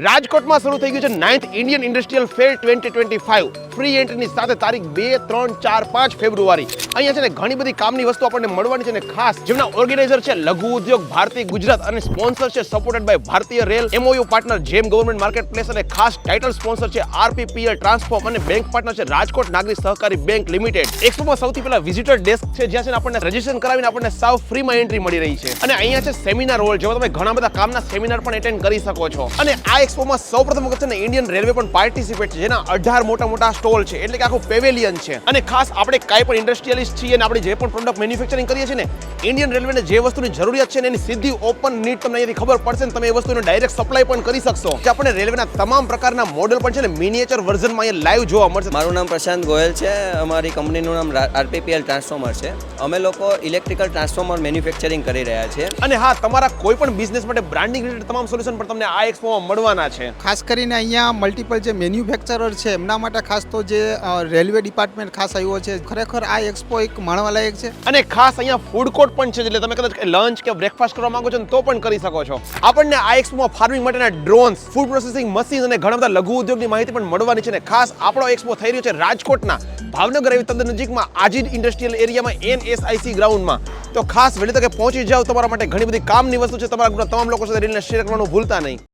રાજકોટમાં શરૂ થઈ ગયું છે 9th ઇન્ડિયન ઇન્ડસ્ટ્રીયલ ફેર 2025 ફ્રી એન્ટ્રીની સાથે તારીખ 2, 3, 4, 5 ફેબ્રુઆરી અહીંયા છે ને ઘણી બધી કામની વસ્તુ આપણને મળવાની છે ને ખાસ જેમના ઓર્ગેનાઇઝર છે લઘુ ઉદ્યોગ ભારતીય ગુજરાત અને સ્પોન્સર છે સપોર્ટેડ બાય ભારતીય રેલ MOU પાર્ટનર જેમ ગવર્મેન્ટ માર્કેટ પ્લેસ અને ખાસ ટાઇટલ સ્પોન્સર છે RPPL ટ્રાન્સફોર્મ અને બેંક પાર્ટનર છે રાજકોટ નાગરિક સહકારી બેંક લિમિટેડ એક્સપોમાં સૌથી પહેલા વિઝિટર ડેસ્ક છે જ્યાં છે ને આપણને રજીસ્ટ્રેશન કરાવીને આપણને સાવ ફ્રીમાં એન્ટ્રી મળી રહી છે અને અહીંયા છે સેમિનાર હોલ જેમાં તમે ઘણા બધા કામના સેમિનાર પણ એટેન્ડ કરી શકો છો અને આ એક્સપોમાં સૌપ્રથમ વખત છે ને ઇન્ડિયન રેલવે પણ પાર્ટિસિપેટ છે જેના 18 મોટા સ્ટોલ છે એટલે કે આખું પેવેલિયન છે અને ખાસ આપણે કાંઈ પણ ઇન્ડસ્ટ્રીયલિસ્ટ છીએ અને આપણે જે પણ પ્રોડક્ટ મેન્યુફેક્ચરિંગ કરીએ છીએ ને ઇન્ડિયન રેલવેને જે વસ્તુની જરૂરિયાત છે ને એની સીધી ઓપન નીડ તમને અહીંયાથી ખબર પડશે ને તમે એ વસ્તુનો ડાયરેક્ટ સપ્લાય પણ કરી શકશો કે આપણને રેલવેના તમામ પ્રકારના મોડેલ પણ છે ને મિનિએચર વર્ઝનમાં અહીંયા લાઈવ જોવા મળશે. મારું નામ પ્રશાંત ગોયલ છે. અમારી કંપનીનું નામ RPPL ટ્રાન્સફોર્મર છે. અમે લોકો ઇલેક્ટ્રિકલ ટ્રાન્સફોર્મર મેન્યુફેક્ચરિંગ કરી રહ્યા છીએ અને હા તમારા કોઈ પણ બિઝનેસ માટે બ્રાન્ડિંગ રિલેટેડ તમામ સોલ્યુશન પણ તમને આ એક્સપોમાં મળવાના છે. ખાસ કરીને અહીંયા મલ્ટિપલ જે મેન્યુફેક્ચરર છે એમના માટે ખાસ તો જે રેલવે ડિપાર્ટમેન્ટ ખાસ આવ્યો છે. ખરેખર આ એક્સપો એક માણવાલાયક છે અને ખાસ અહીંયા ફૂડ કોર્ટ પણ છે એટલે તમે કદાચ લંચ કે બ્રેકફાસ્ટ કરવા માંગો છો ને તો પણ કરી શકો છો. આપણને આ એક્સપોમાં ફાર્મિંગ માટેના ડ્રોન્સ, ફૂડ પ્રોસેસિંગ મશીન અને ઘણા બધા લઘુ ઉદ્યોગની માહિતી પણ મળવાની છે ને ખાસ આપણો એક્સપો થઈ રહ્યો છે રાજકોટના ભાવનગર એવી તદ્દન નજીકમાં આજીડ ઇન્ડસ્ટ્રીયલ એરિયામાં NSIC ગ્રાઉન્ડમાં. તો ખાસ વહેલી તકે પહોંચી જાવ. તમારા માટે ઘણી બધી કામની વસ્તુ છે. તમારા તમામ લોકો સાથે રીલને શેર કરવાનું ભૂલતા નહીં.